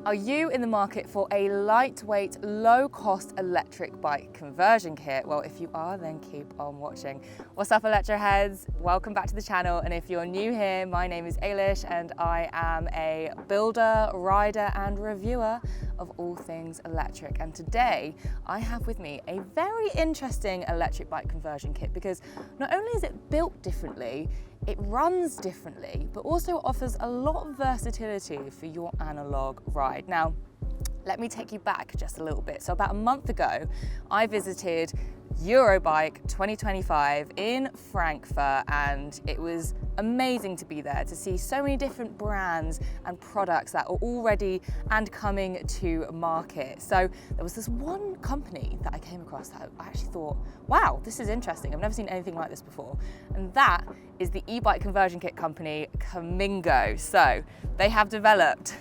Are you in the market for a lightweight, low-cost electric bike conversion kit? Well, if you are, then keep on watching. What's up, Electroheads? Welcome back to the channel, and if you're new here, my name is Eilis, and I am a builder, rider, and reviewer of all things electric. And today, I have with me a very interesting electric bike conversion kit, because not only is it built differently, it runs differently, but also offers a lot of versatility for your analog ride. Now, let me take you back just a little bit. So about a month ago, I visited Eurobike 2025 in Frankfurt, and it was amazing to be there, to see so many different brands and products that are already and coming to market. So there was this one company that I came across that I actually thought, wow, this is interesting. I've never seen anything like this before. And that is the e-bike conversion kit company, Kamingo. So they have developed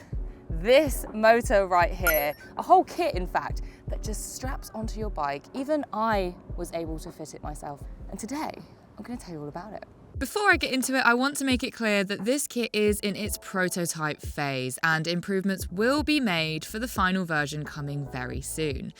this motor right here, a whole kit in fact, that just straps onto your bike. Even I was able to fit it myself. And today, I'm going to tell you all about it. Before I get into it, I want to make it clear that this kit is in its prototype phase and improvements will be made for the final version coming very soon.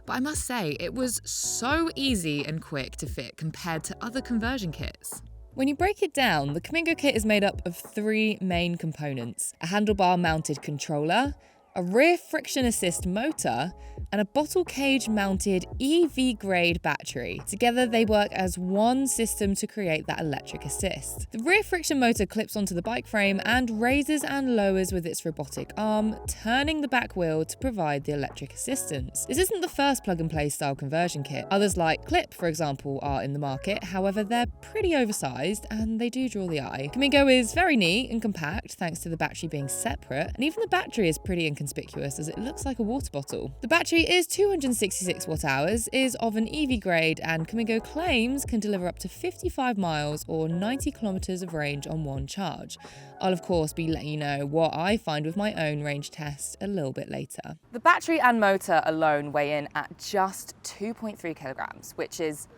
But I must say, it was so easy and quick to fit compared to other conversion kits. When you break it down, the Kamingo kit is made up of three main components: a handlebar-mounted controller, a rear friction assist motor, and a bottle cage mounted EV grade battery. Together they work as one system to create that electric assist. The rear friction motor clips onto the bike frame and raises and lowers with its robotic arm, turning the back wheel to provide the electric assistance. This isn't the first plug and play style conversion kit. Others like Clip, for example, are in the market. However, they're pretty oversized and they do draw the eye. Kamingo is very neat and compact thanks to the battery being separate, and even the battery is pretty inconspicuous as it looks like a water bottle. The battery is 266 watt hours, is of an EV grade, and Kamingo claims can deliver up to 55 miles or 90 kilometers of range on one charge. I'll of course be letting you know what I find with my own range test a little bit later. The battery and motor alone weigh in at just 2.3 kilograms, which is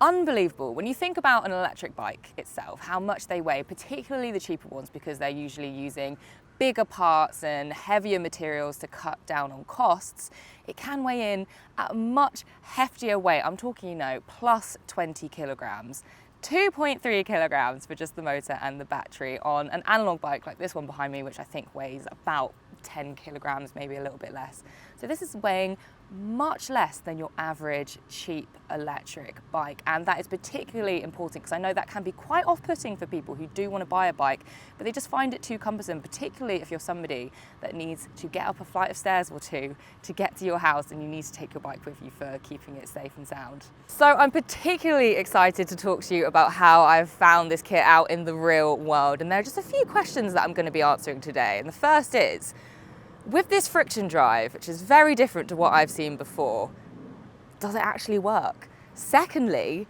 unbelievable when you think about an electric bike itself, how much they weigh, particularly the cheaper ones, because they're usually using bigger parts and heavier materials to cut down on costs. It can weigh in at a much heftier weight. I'm talking, plus 20 kilograms. 2.3 kilograms for just the motor and the battery on an analog bike like this one behind me, which I think weighs about 10 kilograms, maybe a little bit less. So this is weighing much less than your average cheap electric bike, and that is particularly important because I know that can be quite off-putting for people who do want to buy a bike, but they just find it too cumbersome, particularly if you're somebody that needs to get up a flight of stairs or two to get to your house and you need to take your bike with you for keeping it safe and sound. So I'm particularly excited to talk to you about how I've found this kit out in the real world, and there are just a few questions that I'm going to be answering today. And the first is, with this friction drive, which is very different to what I've seen before, does it actually work? Secondly,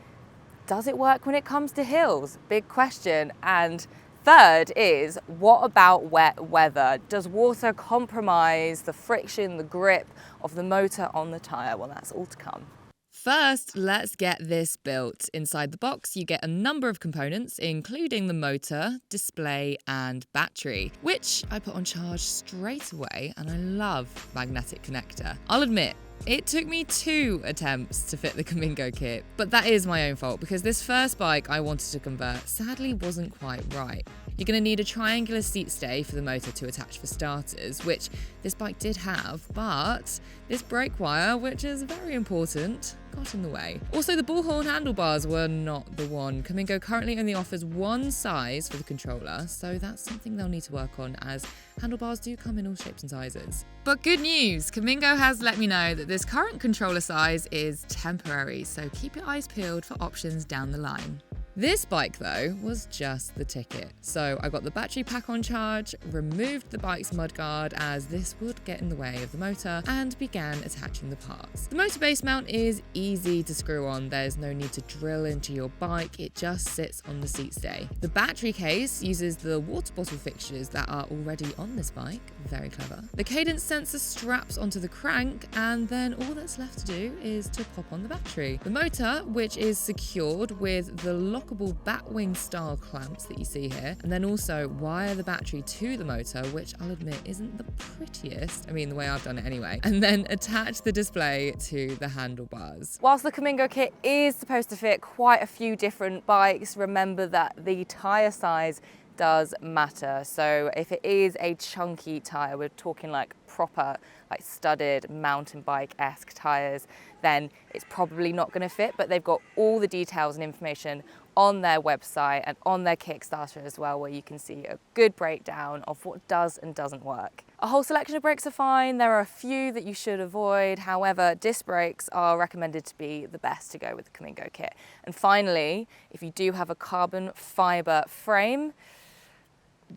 does it work when it comes to hills? Big question. And third is, what about wet weather? Does water compromise the friction, the grip of the motor on the tyre? Well, that's all to come. First, let's get this built. Inside the box, you get a number of components, including the motor, display, and battery, which I put on charge straight away, and I love magnetic connector. I'll admit, it took me 2 attempts to fit the Kamingo kit, but that is my own fault because this first bike I wanted to convert sadly wasn't quite right. You're going to need a triangular seat stay for the motor to attach for starters, which this bike did have, but this brake wire, which is very important, got in the way. Also, the bullhorn handlebars were not the one. Kamingo currently only offers one size for the controller, so that's something they'll need to work on, as handlebars do come in all shapes and sizes. But good news, Kamingo has let me know that this current controller size is temporary, so keep your eyes peeled for options down the line. This bike, though, was just the ticket. So I got the battery pack on charge, removed the bike's mudguard as this would get in the way of the motor, and began attaching the parts. The motor base mount is easy to screw on. There's no need to drill into your bike. It just sits on the seat stay. The battery case uses the water bottle fixtures that are already on this bike. Very clever. The cadence sensor straps onto the crank, and then all that's left to do is to pop on the battery. The motor, which is secured with the lock lockable batwing style clamps that you see here, and then also wire the battery to the motor, which I'll admit isn't the prettiest, I mean the way I've done it anyway, and then attach the display to the handlebars. Whilst the Kamingo kit is supposed to fit quite a few different bikes, remember that the tyre size does matter. So if it is a chunky tyre, we're talking like proper, like studded mountain bike-esque tyres, then it's probably not going to fit, but they've got all the details and information on their website and on their Kickstarter as well, where you can see a good breakdown of what does and doesn't work. A whole selection of brakes are fine. There are a few that you should avoid. However, disc brakes are recommended to be the best to go with the Kamingo kit. And finally, if you do have a carbon fibre frame,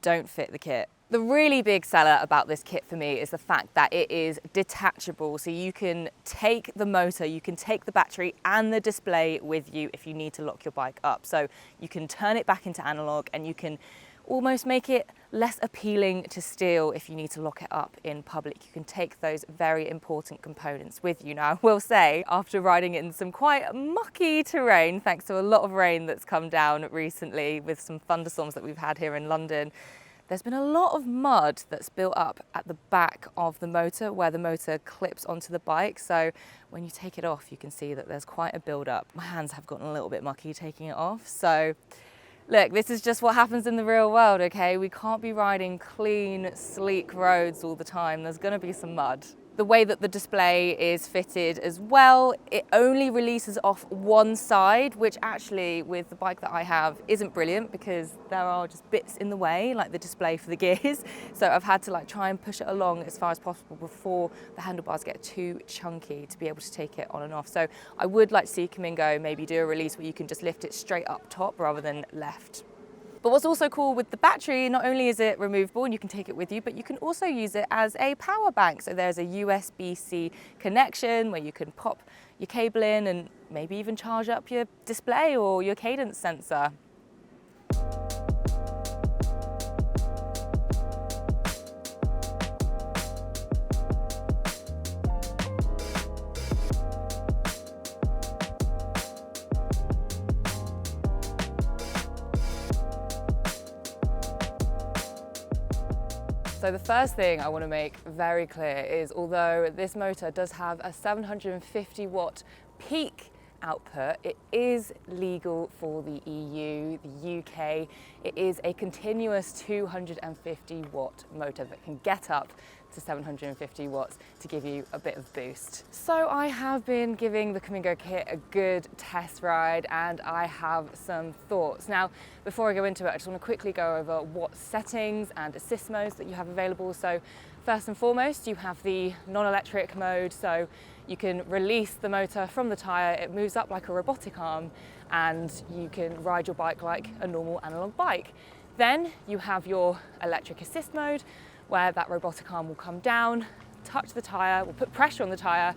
don't fit the kit. The really big seller about this kit for me is the fact that it is detachable. So you can take the motor, you can take the battery and the display with you if you need to lock your bike up. So you can turn it back into analog and you can almost make it less appealing to steal if you need to lock it up in public. You can take those very important components with you. Now, I will say, after riding in some quite mucky terrain, thanks to a lot of rain that's come down recently with some thunderstorms that we've had here in London, there's been a lot of mud that's built up at the back of the motor where the motor clips onto the bike. So when you take it off, you can see that there's quite a build-up. My hands have gotten a little bit mucky taking it off. So look, this is just what happens in the real world, okay? We can't be riding clean, sleek roads all the time. There's gonna be some mud. The way that the display is fitted as well, it only releases off one side, which actually with the bike that I have isn't brilliant because there are just bits in the way, like the display for the gears. So I've had to like try and push it along as far as possible before the handlebars get too chunky to be able to take it on and off. So I would like to see Kamingo maybe do a release where you can just lift it straight up top rather than left. But what's also cool with the battery, not only is it removable and you can take it with you, but you can also use it as a power bank. So there's a USB-C connection where you can pop your cable in and maybe even charge up your display or your cadence sensor. So the first thing I want to make very clear is, although this motor does have a 750 watt peak output, it is legal for the EU, the UK. It is a continuous 250 watt motor that can get up to 750 watts to give you a bit of boost. So I have been giving the Kamingo kit a good test ride and I have some thoughts. Now, before I go into it, I just want to quickly go over what settings and assist modes that you have available. So first and foremost, you have the non-electric mode. So you can release the motor from the tyre, it moves up like a robotic arm, and you can ride your bike like a normal analog bike. Then you have your electric assist mode, where that robotic arm will come down, touch the tyre, will put pressure on the tyre,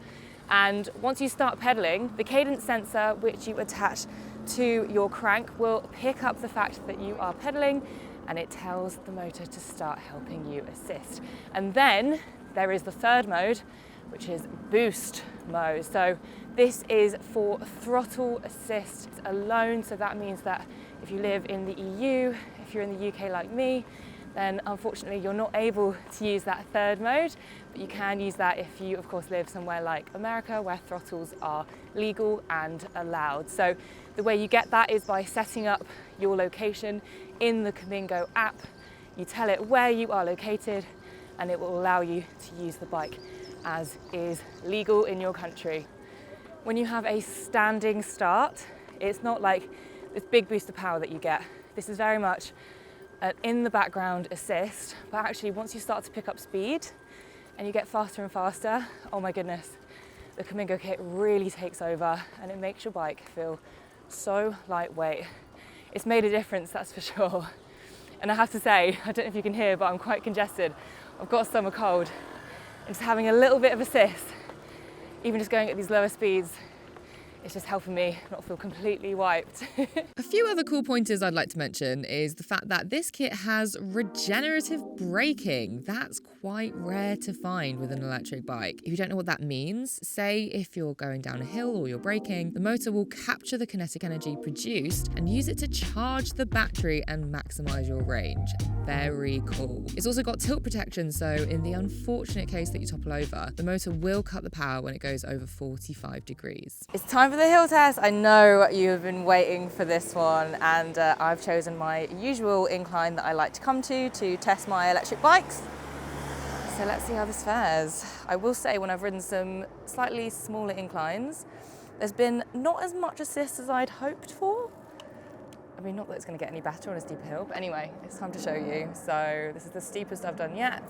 and once you start pedaling, the cadence sensor which you attach to your crank will pick up the fact that you are pedaling, and it tells the motor to start helping you assist. And then there is the third mode, which is boost mode. So this is for throttle assist alone. So that means that if you live in the EU, if you're in the UK like me, then unfortunately you're not able to use that third mode, but you can use that if you of course live somewhere like America where throttles are legal and allowed. So the way you get that is by setting up your location in the Kamingo app. You tell it where you are located and it will allow you to use the bike as is legal in your country. When you have a standing start, it's not like this big boost of power that you get. This is very much an in the background assist, but actually once you start to pick up speed and you get faster and faster, oh my goodness, the Kamingo kit really takes over and it makes your bike feel so lightweight. It's made a difference, that's for sure. And I have to say, I don't know if you can hear, but I'm quite congested. I've got a summer cold. And just having a little bit of assist, even just going at these lower speeds, It's just helping me not feel completely wiped. A few other cool pointers I'd like to mention is the fact that this kit has regenerative braking. That's quite rare to find with an electric bike. If you don't know what that means, say if you're going down a hill or you're braking, the motor will capture the kinetic energy produced and use it to charge the battery and maximize your range. Very cool. It's also got tilt protection, so in the unfortunate case that you topple over, the motor will cut the power when it goes over 45 degrees. It's time for the hill test. I know you've been waiting for this one, and I've chosen my usual incline that I like to come to test my electric bikes. So let's see how this fares. I will say, when I've ridden some slightly smaller inclines, there's been not as much assist as I'd hoped for. I mean, not that it's going to get any better on a steeper hill, but anyway, it's time to show you. So this is the steepest I've done yet.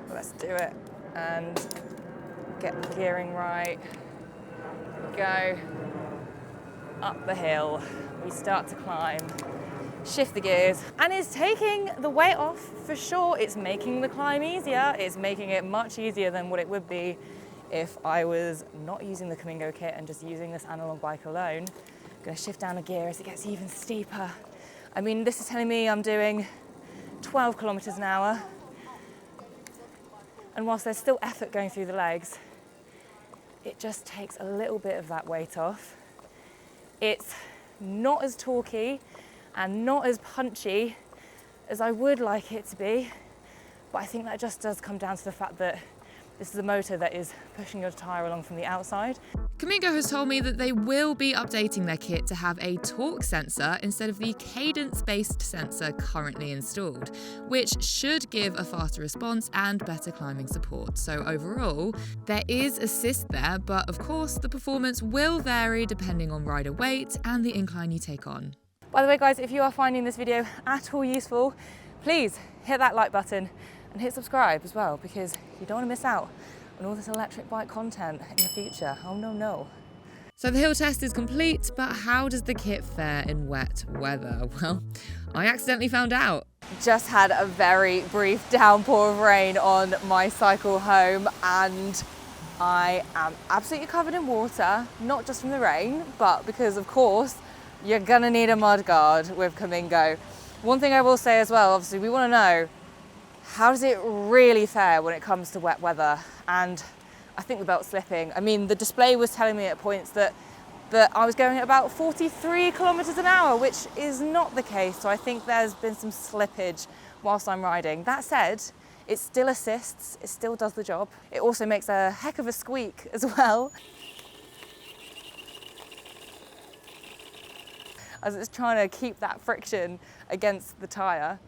Let's do it and get the gearing right. Go up the hill. We start to climb, shift the gears, and it's taking the weight off for sure. It's making the climb easier. It's making it much easier than what it would be if I was not using the Kamingo kit and just using this analog bike alone. I'm gonna shift down a gear as it gets even steeper. I mean, this is telling me I'm doing 12 kilometers an hour. And whilst there's still effort going through the legs, it just takes a little bit of that weight off. It's not as torquey and not as punchy as I would like it to be, but I think that just does come down to the fact that this is a motor that is pushing your tyre along from the outside. Kamingo has told me that they will be updating their kit to have a torque sensor instead of the cadence-based sensor currently installed, which should give a faster response and better climbing support. So overall, there is assist there, but of course the performance will vary depending on rider weight and the incline you take on. By the way, guys, if you are finding this video at all useful, please hit that like button and hit subscribe as well, because you don't want to miss out on all this electric bike content in the future. Oh no. So the hill test is complete, but how does the kit fare in wet weather? Well, I accidentally found out. Just had a very brief downpour of rain on my cycle home, and I am absolutely covered in water, not just from the rain, but because of course you're gonna need a mud guard with Kamingo. One thing I will say as well, obviously we want to know, how does it really fare when it comes to wet weather? And I think the belt's slipping. I mean, the display was telling me at points that I was going at about 43 kilometers an hour, which is not the case. So I think there's been some slippage whilst I'm riding. That said, it still assists, it still does the job. It also makes a heck of a squeak as well, as it's trying to keep that friction against the tyre.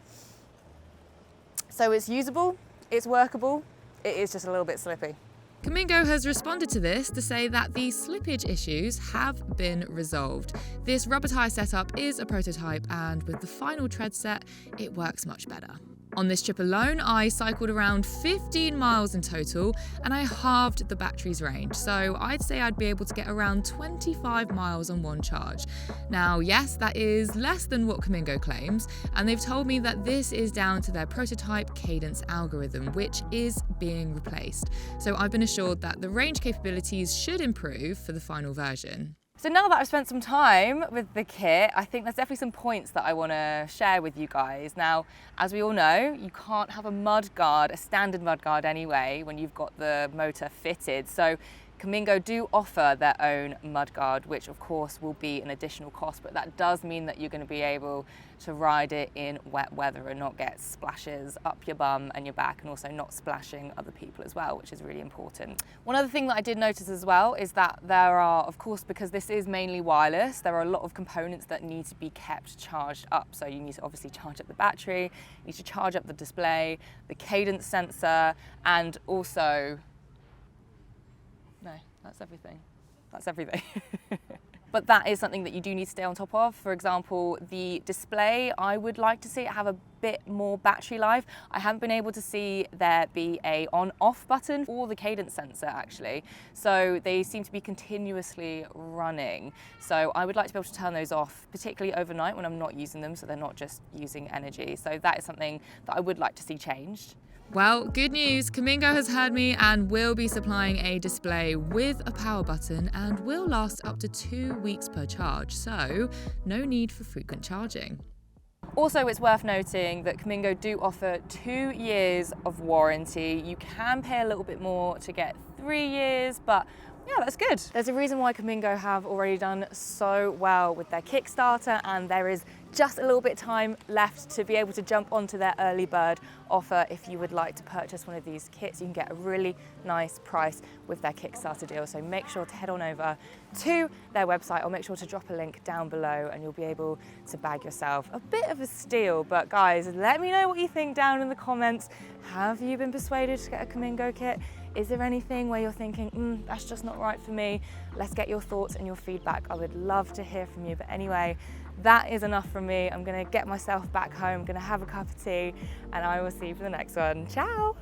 So it's usable, it's workable, it is just a little bit slippy. Kamingo has responded to this to say that the slippage issues have been resolved. This rubber tyre setup is a prototype, and with the final tread set, it works much better. On this trip alone, I cycled around 15 miles in total, and I halved the battery's range, so I'd say I'd be able to get around 25 miles on one charge. Now, yes, that is less than what Kamingo claims, and they've told me that this is down to their prototype cadence algorithm, which is being replaced. So I've been assured that the range capabilities should improve for the final version. So now that I've spent some time with the kit, I think there's definitely some points that I want to share with you guys. Now, as we all know, you can't have a mud guard, a standard mud guard anyway, when you've got the motor fitted. So Kamingo do offer their own mud guard, which of course will be an additional cost, but that does mean that you're going to be able to ride it in wet weather and not get splashes up your bum and your back, and also not splashing other people as well, which is really important. One other thing that I did notice as well is that there are, of course, because this is mainly wireless, there are a lot of components that need to be kept charged up. So you need to obviously charge up the battery, you need to charge up the display, the cadence sensor, and also, no, that's everything. That's everything. But that is something that you do need to stay on top of. For example, the display, I would like to see it have a bit more battery life. I haven't been able to see there be a on-off button for the cadence sensor actually. So they seem to be continuously running. So I would like to be able to turn those off, particularly overnight when I'm not using them, so they're not just using energy. So that is something that I would like to see changed. Well, good news, Kamingo has heard me and will be supplying a display with a power button and will last up to 2 weeks per charge, so no need for frequent charging. Also, it's worth noting that Kamingo do offer 2 years of warranty. You can pay a little bit more to get 3 years, but yeah, that's good. There's a reason why Kamingo have already done so well with their Kickstarter, and there is just a little bit of time left to be able to jump onto their early bird offer. If you would like to purchase one of these kits, you can get a really nice price with their Kickstarter deal. So make sure to head on over to their website. I'll make sure to drop a link down below and you'll be able to bag yourself a bit of a steal. But guys, let me know what you think down in the comments. Have you been persuaded to get a Kamingo kit? Is there anything where you're thinking, that's just not right for me? Let's get your thoughts and your feedback. I would love to hear from you. But anyway, that is enough from me. I'm gonna get myself back home, gonna have a cup of tea, and I will see you for the next one. Ciao.